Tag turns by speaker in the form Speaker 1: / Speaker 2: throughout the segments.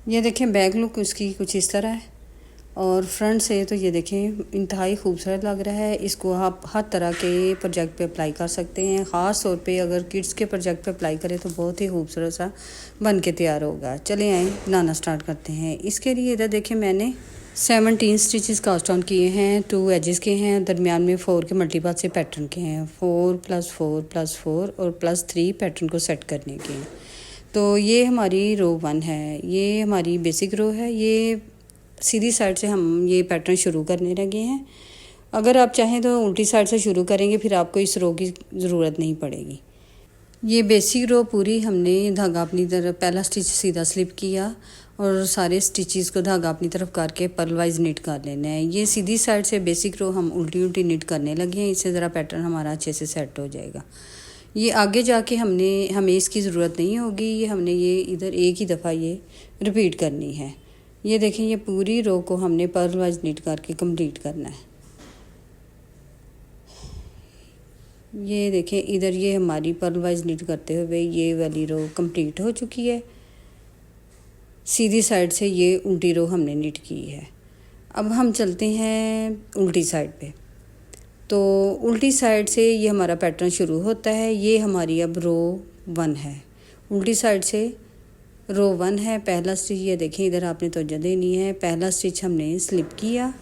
Speaker 1: ये देखें back look उसकी कुछ इस तरह है और फ्रंट से तो ये देखें इंतहाई खूबसूरत लग रहा है। इसको आप हर तरह के प्रोजेक्ट पे अप्लाई कर सकते हैं। ख़ास तौर पे अगर किड्स के प्रोजेक्ट पे अप्लाई करें तो बहुत ही खूबसूरत सा बन के तैयार होगा। चले आए बनाना स्टार्ट करते हैं। इसके लिए इधर देखें मैंने 17 स्टिचेस कास्ट ऑन किए हैं। 2 एजेस के हैं, दरमियान में 4 के मल्टीपाथ से पैटर्न के हैं। 4 + 4 + 4 और +3 पैटर्न को सेट करने के हैं। तो ये हमारी रो 1 है, ये हमारी बेसिक रो है। ये सीधी साइड से हम ये पैटर्न शुरू करने लगे हैं। अगर आप चाहें तो उल्टी साइड से शुरू करेंगे, फिर आपको इस रो की ज़रूरत नहीं पड़ेगी। ये बेसिक रो पूरी हमने धागा अपनी तरफ, पहला स्टिच सीधा स्लिप किया और सारे स्टिचेस को धागा अपनी तरफ करके पर्ल वाइज निट कर लेना है। ये सीधी साइड से बेसिक रो हम उल्टी उल्टी निट करने लगे हैं। इससे ज़रा पैटर्न हमारा अच्छे से सेट हो जाएगा। ये आगे जाके हमें इसकी ज़रूरत नहीं होगी। ये हमने ये इधर एक ही दफ़ा ये रिपीट करनी है। ये देखें, ये पूरी रो को हमने पर्ल वाइज निट करके कंप्लीट करना है। ये देखें इधर ये हमारी पर्ल वाइज निट करते हुए ये वाली रो कंप्लीट हो चुकी है। सीधी साइड से ये उल्टी रो हमने निट की है। अब हम चलते हैं उल्टी साइड पे। तो उल्टी साइड से ये हमारा पैटर्न शुरू होता है। ये हमारी अब रो 1 है। उल्टी साइड से रो 1 है। पहला स्टिच ये देखें, इधर आपने तवज्जो देनी है। पहला स्टिच हमने स्लिप किया।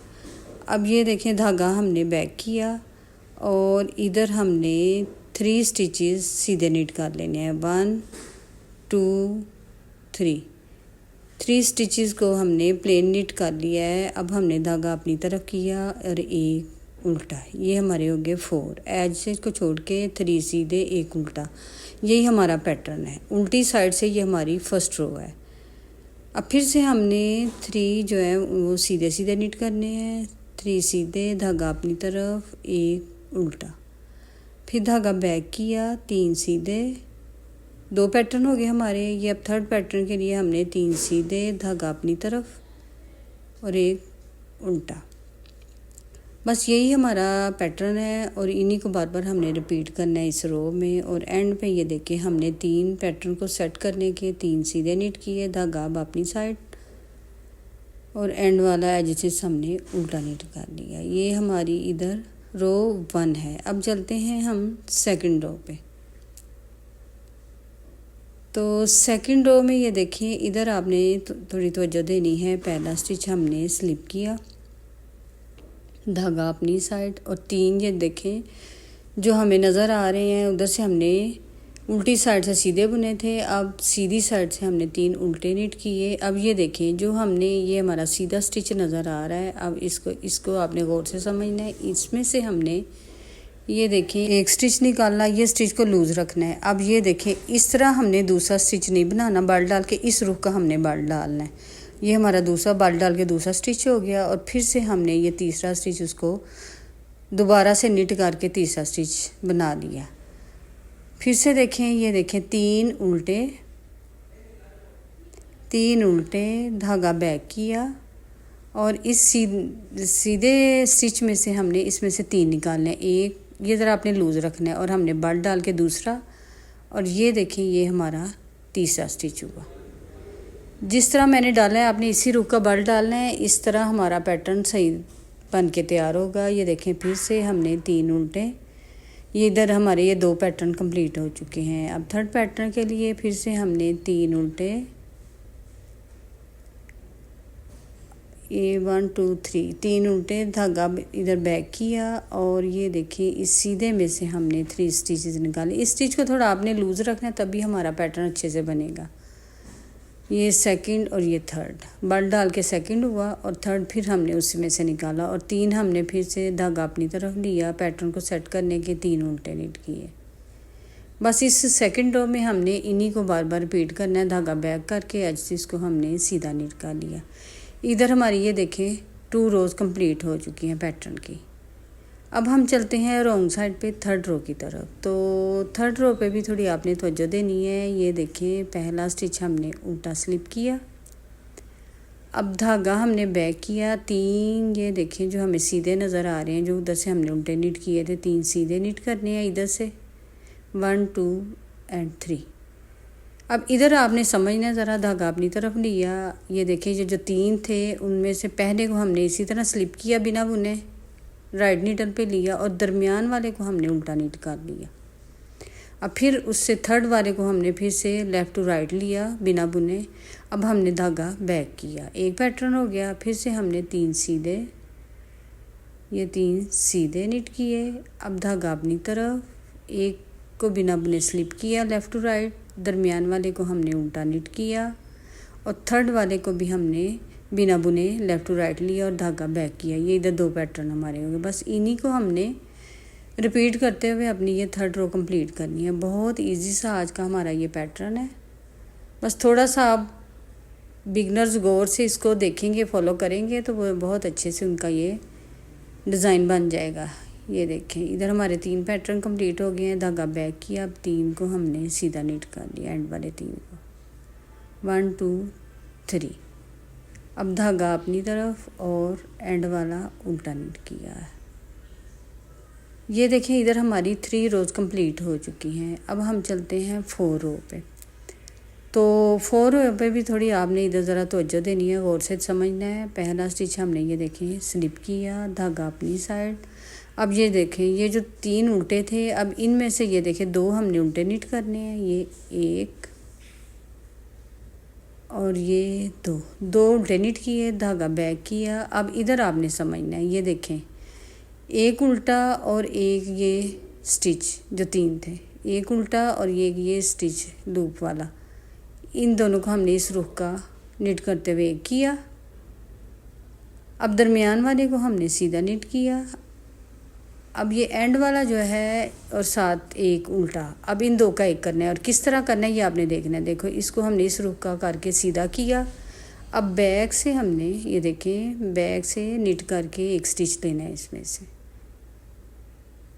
Speaker 1: अब ये देखें धागा हमने बैक किया और इधर हमने 3 स्टिचेस सीधे निट कर लेने हैं। 1 2 3 स्टिचेस को हमने प्लेन निट कर लिया है। अब हमने धागा अपनी तरफ किया और एक उल्टा। ये हमारे हो गए 4 एज से इसको छोड़ के 3 सीधे, एक उल्टा। यही हमारा पैटर्न है। उल्टी साइड से ये हमारी फर्स्ट रो है। अब फिर से हमने 3 जो है वो सीधे सीधे निट करने हैं। 3 सीधे, धागा अपनी तरफ, एक उल्टा। फिर धागा बैक किया, 3 सीधे, 2 पैटर्न हो गए हमारे। ये अब थर्ड पैटर्न के लिए हमने 3 सीधे, धागा अपनी तरफ और एक उल्टा। बस यही हमारा पैटर्न है और इन्हीं को बार बार हमने रिपीट करना है इस रो में। और एंड पे ये देखें हमने 3 पैटर्न को सेट करने के 3 सीधे निट किए, धागा अब अपनी साइड और एंड वाला एज से हमने उल्टा निट कर लिया। ये हमारी इधर रो 1 है। अब चलते हैं हम सेकंड रो पे। तो सेकंड रो में ये देखिए इधर आपने थोड़ी तवज्जो देनी है। पहला स्टिच हमने स्लिप किया, धागा अपनी साइड और 3 ये देखें जो हमें नज़र आ रहे हैं उधर से हमने उल्टी साइड से सीधे बुने थे। अब सीधी साइड से हमने 3 उल्टे निट किए। अब ये देखें जो हमने, ये हमारा सीधा स्टिच नज़र आ रहा है। अब इसको आपने गौर से समझना है। इसमें से हमने ये देखें एक स्टिच निकालना, ये स्टिच को लूज़ रखना है। अब ये देखें इस तरह हमने दूसरा स्टिच नहीं बनाना, बल डाल के इस रुख का हमने बल डालना है। ये हमारा दूसरा बल डाल के दूसरा स्टिच हो गया। और फिर से हमने ये तीसरा स्टिच उसको दोबारा से निट करके तीसरा स्टिच बना लिया। फिर से देखें, ये देखें 3 उल्टे, धागा बैक किया और इस सीधे स्टिच में से हमने इसमें से 3 निकालने। एक ये ज़रा आपने लूज़ रखना है और हमने बल डाल के दूसरा, और ये देखें ये हमारा तीसरा स्टिच हुआ। जिस तरह मैंने डाला है आपने इसी रुख का बल डालना है। इस तरह हमारा पैटर्न सही बन के तैयार होगा। ये देखें फिर से हमने 3 उल्टे, ये इधर हमारे ये 2 पैटर्न कंप्लीट हो चुके हैं। अब थर्ड पैटर्न के लिए फिर से हमने 3 उल्टे, ये 1 2 3 उल्टे, धागा इधर बैक किया और ये देखिए इस सीधे में से हमने 3 स्टिचेस निकाले। इस स्टिच को थोड़ा आपने लूज़ रखना है तभी हमारा पैटर्न अच्छे से बनेगा। ये सेकंड और ये थर्ड, बल डाल के सेकंड हुआ और थर्ड फिर हमने उसी में से निकाला और 3 हमने फिर से धागा अपनी तरफ लिया। पैटर्न को सेट करने के 3 उल्टे निट किए। बस इस सेकंड रो में हमने इन्हीं को बार बार रिपीट करना है। धागा बैक करके एज को हमने सीधा निट कर लिया। इधर हमारी ये देखें 2 रोज़ कंप्लीट हो चुकी हैं पैटर्न की। अब हम चलते हैं रॉन्ग साइड पे थर्ड रो की तरफ। तो थर्ड रो पे भी थोड़ी आपने तवज्जो देनी है। ये देखें पहला स्टिच हमने उल्टा स्लिप किया, अब धागा हमने बैक किया। 3 ये देखें जो हमें सीधे नज़र आ रहे हैं, जो उधर से हमने उल्टे निट किए थे, 3 सीधे निट करने हैं इधर से, 1 2 एंड 3। अब इधर आपने समझना, ज़रा धागा अपनी तरफ लिया। ये देखिए ये जो 3 थे उनमें से पहले को हमने इसी तरह स्लिप किया बिना बुने, राइट नीडल पे लिया, और दरमियान वाले को हमने उल्टा नीट कर लिया। अब फिर उससे थर्ड वाले को हमने फिर से लेफ़्ट टू राइट लिया बिना बुने। अब हमने धागा बैक किया, एक पैटर्न हो गया। फिर से हमने 3 सीधे, ये 3 सीधे निट किए। अब धागा अपनी तरफ, एक को बिना बुने स्लिप किया लेफ़्ट टू राइट, दरमियान वाले को हमने उल्टा निट किया, और थर्ड वाले को भी हमने बिना बुने लेफ़्ट टू राइट लिया और धागा बैक किया। ये इधर 2 पैटर्न हमारे हो गए। बस इन्हीं को हमने रिपीट करते हुए अपनी ये थर्ड रो कंप्लीट करनी है। बहुत इजी सा आज का हमारा ये पैटर्न है। बस थोड़ा सा आप बिगनर्स गौर से इसको देखेंगे, फॉलो करेंगे तो वो बहुत अच्छे से उनका ये डिज़ाइन बन जाएगा। ये देखें इधर हमारे 3 पैटर्न कंप्लीट हो गए हैं। धागा बैक किया, अब 3 को हमने सीधा नीट कर लिया, एंड वाले 3 को 1 2 3। अब धागा अपनी तरफ और एंड वाला उल्टा नीट किया है। ये देखें इधर हमारी 3 रोज़ कंप्लीट हो चुकी हैं। अब हम चलते हैं 4 रो पे। तो 4 रो पे भी थोड़ी आपने इधर ज़रा तवज्जो देनी है, गौर से समझना है। पहला स्टिच हमने ये देखें स्लिप किया, धागा अपनी साइड। अब ये देखें ये जो 3 उल्टे थे, अब इनमें से ये देखें 2 हमने उल्टे निट करने हैं। ये 1 और ये 2 उल्टे निट किए, धागा बैक किया। अब इधर आपने समझना है, ये देखें एक उल्टा और एक ये स्टिच जो 3 थे, एक उल्टा और ये स्टिच लूप वाला, इन दोनों को हमने इस रुख का निट करते हुए एक किया। अब दरमियान वाले को हमने सीधा निट किया। अब ये एंड वाला जो है और साथ एक उल्टा, अब इन 2 का एक करना है। और किस तरह करना है ये आपने देखना है। देखो इसको हमने इस रुख का करके सीधा किया। अब बैक से हमने ये देखें बैक से निट करके एक स्टिच लेना है इसमें से,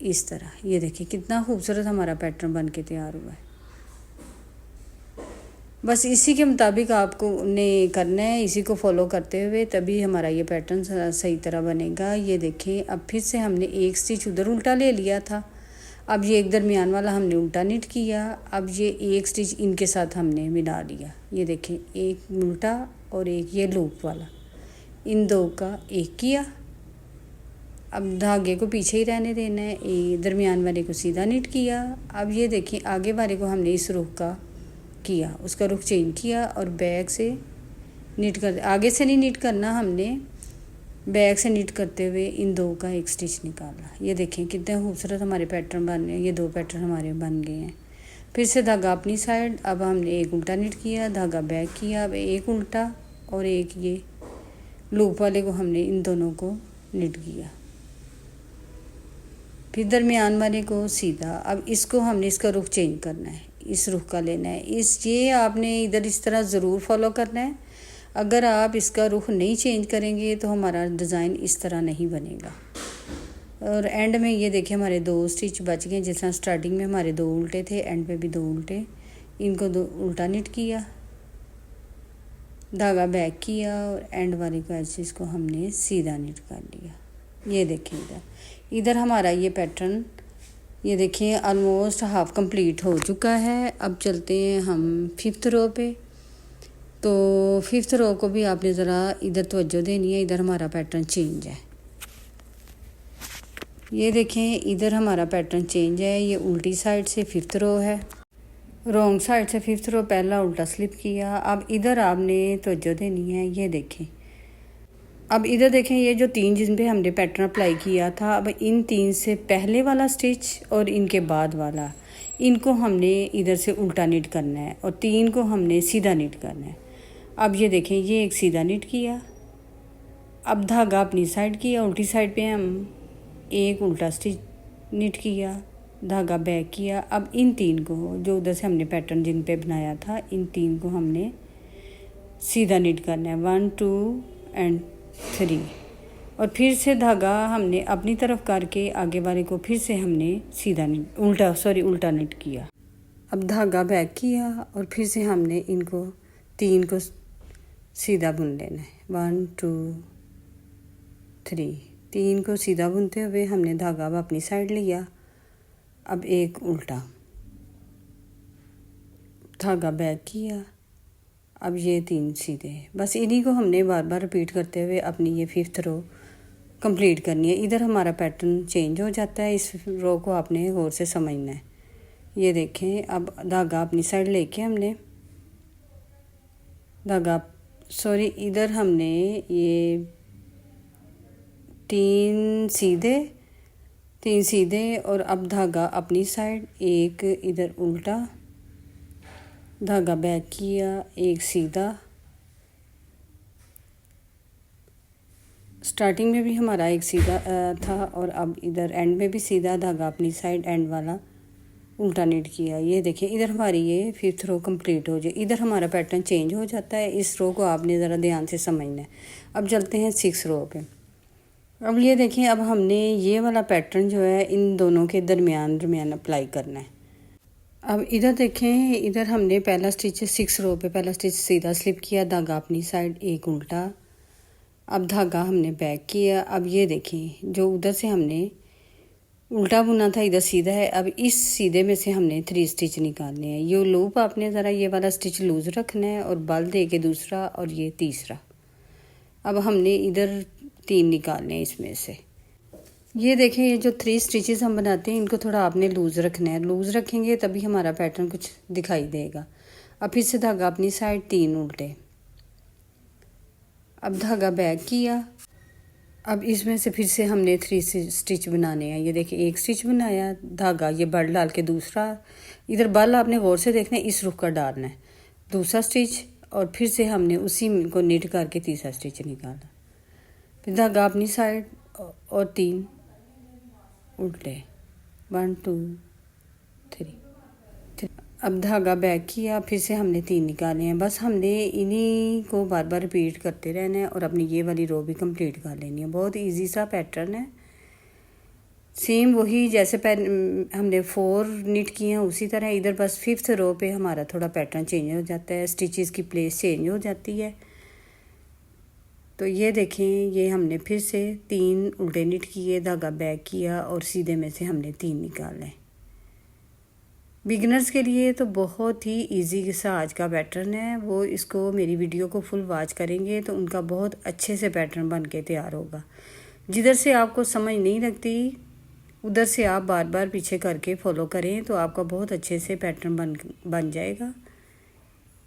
Speaker 1: इस तरह। ये देखिए कितना खूबसूरत हमारा पैटर्न बन के तैयार हुआ है। बस इसी के मुताबिक आपको ने करना है, इसी को फॉलो करते हुए तभी हमारा ये पैटर्न सही तरह बनेगा। ये देखें अब फिर से हमने एक स्टिच उधर उल्टा ले लिया था। अब ये एक दरमियान वाला हमने उल्टा निट किया। अब ये एक स्टिच इनके साथ हमने मिला लिया। ये देखें एक उल्टा और एक ये लूप वाला, इन 2 का एक किया। अब धागे को पीछे ही रहने देना है, दरमियान वाले को सीधा निट किया। अब ये देखिए आगे वाले को हमने इस रुख का किया, उसका रुख चेंज किया और बैक से निट कर, आगे से नहीं निट करना हमने, बैक से निट करते हुए इन 2 का एक स्टिच निकाला। ये देखें कितने खूबसूरत हमारे पैटर्न बन रहे हैं। ये 2 पैटर्न हमारे बन गए हैं। फिर से धागा अपनी साइड, अब हमने एक उल्टा निट किया, धागा बैक किया। अब एक उल्टा और एक ये लूप वाले को हमने इन दोनों को निट किया। फिर दरमियान वाले को सीधा। अब इसको हमने इसका रुख चेंज करना है, इस रुख का लेना है। ये आपने इधर इस तरह ज़रूर फॉलो करना है। अगर आप इसका रुख नहीं चेंज करेंगे तो हमारा डिज़ाइन इस तरह नहीं बनेगा। और एंड में ये देखिए हमारे 2 स्टिच बच गए। जिस तरह स्टार्टिंग में हमारे 2 उल्टे थे, एंड पे भी 2 उल्टे, इनको 2 उल्टा निट किया, धागा बैक किया और एंड वाले को ऐसे इसको हमने सीधा निट कर लिया। ये देखिए इधर हमारा ये पैटर्न, ये देखिए ऑलमोस्ट हाफ कंप्लीट हो चुका है। अब चलते हैं हम 5th रो पे। तो 5th रो को भी आपने ज़रा इधर तवज्जो देनी है। इधर हमारा पैटर्न चेंज है। ये देखें इधर हमारा पैटर्न चेंज है। ये उल्टी साइड से 5th रो है, रॉन्ग साइड से 5th रो, पहला उल्टा स्लिप किया। अब इधर आपने तवज्जो देनी है। ये देखें अब इधर देखें ये जो 3 जिन पे हमने पैटर्न अप्लाई किया था, अब इन 3 से पहले वाला स्टिच और इनके बाद वाला, इनको हमने इधर से उल्टा निट करना है और 3 को हमने सीधा निट करना है। अब ये देखें ये एक सीधा निट किया। अब धागा अपनी साइड किया, उल्टी साइड पे हम एक उल्टा स्टिच निट किया, धागा बैक किया। अब इन 3 को जो उधर से हमने पैटर्न जिन पे बनाया था, इन 3 को हमने सीधा निट करना है, 1 2 एंड 3। और फिर से धागा हमने अपनी तरफ करके आगे वाले को फिर से हमने सीधा उल्टा निट किया। अब धागा बैक किया और फिर से हमने इनको 3 को सीधा बुन लेना है, 1 2 3। 3 को सीधा बुनते हुए हमने धागा अब अपनी साइड लिया। अब एक उल्टा, धागा बैक किया। अब ये 3 सीधे, बस इन्हीं को हमने बार बार रिपीट करते हुए अपनी ये 5th रो कंप्लीट करनी है। इधर हमारा पैटर्न चेंज हो जाता है, इस रो को आपने गौर से समझना है। ये देखें, अब धागा अपनी साइड लेके हमने इधर हमने ये 3 सीधे और अब धागा अपनी साइड, एक इधर उल्टा धागा बैक किया, एक सीधा। स्टार्टिंग में भी हमारा एक सीधा था और अब इधर एंड में भी सीधा धागा अपनी साइड एंड वाला उल्टा नीट किया। ये देखिए, इधर हमारी ये 5th रो कंप्लीट हो जाए। इधर हमारा पैटर्न चेंज हो जाता है, इस रो को आपने ज़रा ध्यान से समझना है। अब चलते हैं 6 रो पे। अब ये देखिए, अब हमने ये वाला पैटर्न जो है इन दोनों के दरमियान अप्लाई करना है। अब इधर देखें, इधर हमने पहला स्टिच 6 रो पे पहला स्टिच सीधा स्लिप किया, धागा अपनी साइड, एक उल्टा। अब धागा हमने बैक किया। अब ये देखें, जो उधर से हमने उल्टा बुना था इधर सीधा है। अब इस सीधे में से हमने 3 स्टिच निकालने हैं। ये लूप आपने ज़रा ये वाला स्टिच लूज़ रखना है और बल दे के दूसरा और ये तीसरा। अब हमने इधर 3 निकालने हैं इसमें से। ये देखें, ये जो 3 स्टिचेस हम बनाते हैं इनको थोड़ा आपने लूज़ रखना है। लूज़ रखेंगे तभी हमारा पैटर्न कुछ दिखाई देगा। अब फिर से धागा अपनी साइड, 3 उल्टे। अब धागा बैक किया। अब इसमें से फिर से हमने 3 स्टिच बनाने हैं। ये देखिए, एक स्टिच बनाया, धागा ये बल डाल के दूसरा, इधर बल आपने गौर से देखना है, इस रुख का डालना है, दूसरा स्टिच और फिर से हमने उसी को नीट करके तीसरा स्टिच निकाला। फिर धागा अपनी साइड और 3 उल्टे, 1 2 3। अब धागा बैक किया, फिर से हमने 3 निकाले हैं। बस हमने इन्हीं को बार बार रिपीट करते रहना है और अपनी ये वाली रो भी कंप्लीट कर लेनी है। बहुत इजी सा पैटर्न है, सेम वही जैसे हमने 4 निट किए हैं उसी तरह। इधर बस 5th रो पे हमारा थोड़ा पैटर्न चेंज हो जाता है, स्टिचेस की प्लेस चेंज हो जाती है। तो ये देखें, ये हमने फिर से 3 उल्टे निट किए, धागा बैक किया और सीधे में से हमने 3 निकाले। बिगिनर्स के लिए तो बहुत ही इजी सा आज का पैटर्न है। वो इसको मेरी वीडियो को फुल वॉच करेंगे तो उनका बहुत अच्छे से पैटर्न बन के तैयार होगा। जिधर से आपको समझ नहीं लगती उधर से आप बार बार पीछे करके फॉलो करें तो आपका बहुत अच्छे से पैटर्न बन जाएगा।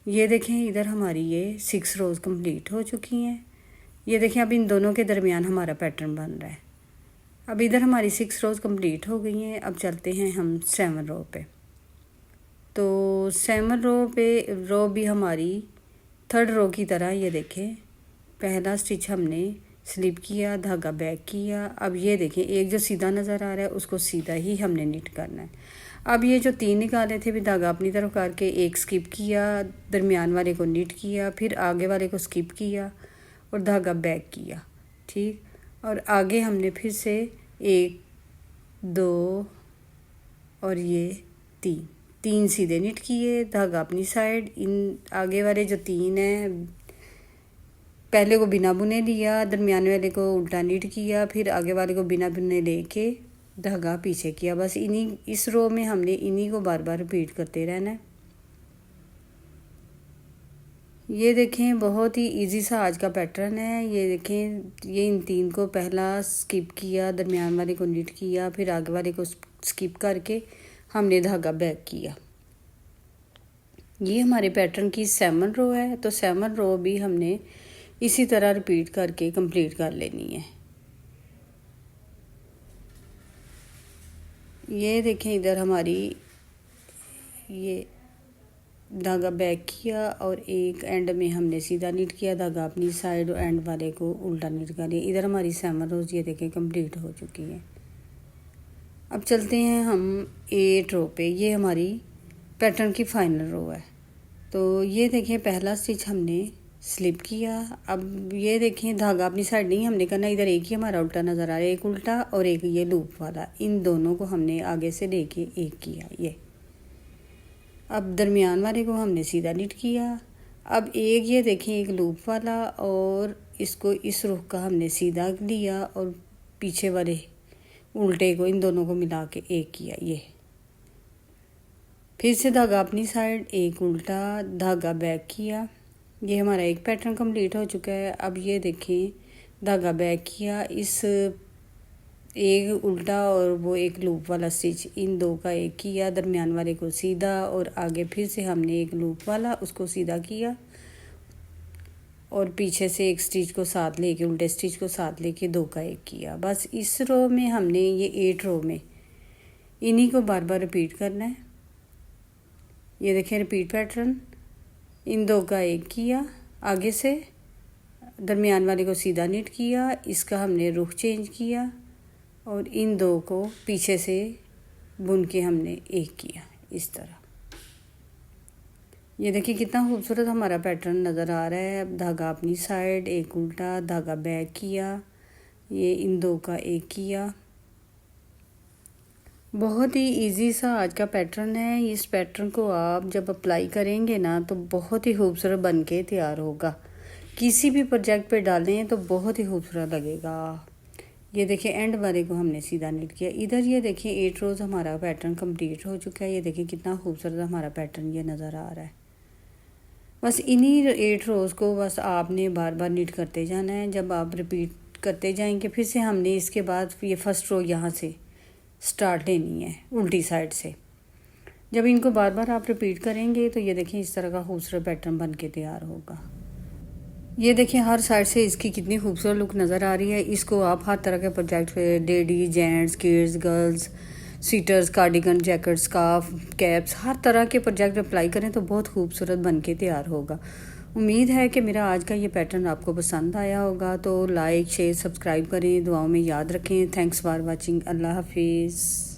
Speaker 1: ये देखें, इधर हमारी ये 6 रोज़ कंप्लीट हो चुकी हैं। ये देखें, अब इन दोनों के दरमियान हमारा पैटर्न बन रहा है। अब इधर हमारी 6 रोज़ कंप्लीट हो गई हैं। अब चलते हैं हम 7 रो पे। तो 7 रो भी हमारी 3rd रो की तरह, ये देखें, पहला स्टिच हमने स्लिप किया, धागा बैक किया। अब ये देखें, एक जो सीधा नज़र आ रहा है उसको सीधा ही हमने निट करना है। अब ये जो 3 निकाले थे भी धागा अपनी तरफ करके एक स्किप किया, दरमियान वाले को निट किया, फिर आगे वाले को स्किप किया और धागा बैक किया, ठीक। और आगे हमने फिर से 1 2 और ये 3 सीधे निट किए, धागा अपनी साइड। इन आगे वाले जो 3 हैं, पहले को बिना बुने लिया, दरमियान वाले को उल्टा निट किया, फिर आगे वाले को बिना बुने लेके धागा पीछे किया। बस इस रो में हमने इन्हीं को बार बार रिपीट करते रहना है। ये देखें, बहुत ही इजी सा आज का पैटर्न है। ये देखें, ये इन 3 को पहला स्किप किया, दरमियान वाले को निट किया, फिर आगे वाले को स्किप करके हमने धागा बैक किया। ये हमारे पैटर्न की 7 रो है। तो 7 रो भी हमने इसी तरह रिपीट करके कंप्लीट कर लेनी है। ये देखें, इधर हमारी ये धागा बैक किया और एक एंड में हमने सीधा निट किया, धागा अपनी साइड और एंड वाले को उल्टा निट कर लिया। इधर हमारी 7 रोज़ ये देखें कंप्लीट हो चुकी है। अब चलते हैं हम 8 रो पे। ये हमारी पैटर्न की फाइनल रो है। तो ये देखें, पहला स्टिच हमने स्लिप किया। अब ये देखें, धागा अपनी साइड नहीं हमने करना, इधर एक ही हमारा उल्टा नज़र आ रहा है, एक उल्टा और एक ये लूप वाला। इन दोनों को हमने आगे से लेके एक किया। ये अब दरमियान वाले को हमने सीधा निट किया। अब एक ये देखें, एक लूप वाला और इसको इस रुख का हमने सीधा लिया और पीछे वाले उल्टे को, इन दोनों को मिला के एक किया। ये फिर से धागा अपनी साइड, एक उल्टा धागा बैक किया। ये हमारा एक पैटर्न कंप्लीट हो चुका है। अब ये देखें, धागा बैक किया, इस एक उल्टा और वो एक लूप वाला स्टिच, इन दो का एक किया, दरमियान वाले को सीधा, और आगे फिर से हमने एक लूप वाला उसको सीधा किया और पीछे से एक स्टिच को साथ लेके, उल्टे स्टिच को साथ लेके दो का एक किया। बस इस रो में हमने ये 8 रो में इन्हीं को बार बार रिपीट करना है। ये देखें रिपीट पैटर्न, इन दो का एक किया, आगे से दरमियान वाले को सीधा नीट किया, इसका हमने रुख चेंज किया और इन दो को पीछे से बुन के हमने एक किया इस तरह। ये देखिए कितना खूबसूरत हमारा पैटर्न नज़र आ रहा है। अब धागा अपनी साइड, एक उल्टा धागा बैक किया, ये इन दो का एक किया। बहुत ही इजी सा आज का पैटर्न है। इस पैटर्न को आप जब अप्लाई करेंगे ना तो बहुत ही खूबसूरत बन के तैयार होगा। किसी भी प्रोजेक्ट पे डालें तो बहुत ही खूबसूरत लगेगा। ये देखिए एंड वाले को हमने सीधा नीट किया। इधर ये देखिए 8 रोज़ हमारा पैटर्न कंप्लीट हो चुका है। ये देखिए कितना खूबसूरत हमारा पैटर्न ये नज़र आ रहा है। बस इन्हीं 8 रोज़ को बस आपने बार बार नीट करते जाना है। जब आप रिपीट करते जाएंगे, फिर से हमने इसके बाद ये फर्स्ट रो यहाँ से स्टार्ट लेनी है उल्टी साइड से। जब इनको बार बार आप रिपीट करेंगे तो ये देखिए इस तरह का खूबसूरत पैटर्न बन के तैयार होगा। ये देखिए हर साइड से इसकी कितनी खूबसूरत लुक नज़र आ रही है। इसको आप हर तरह के प्रोजेक्ट पे, lady, gents, kids, girls, sweaters, cardigan, jacket, scarf, caps, हर तरह के प्रोजेक्ट अप्लाई करें तो बहुत खूबसूरत बन के तैयार होगा। उम्मीद है कि मेरा आज का ये पैटर्न आपको पसंद आया होगा। तो लाइक, शेयर, सब्सक्राइब करें, दुआओं में याद रखें। Thanks for watching. अल्लाह हाफिज़।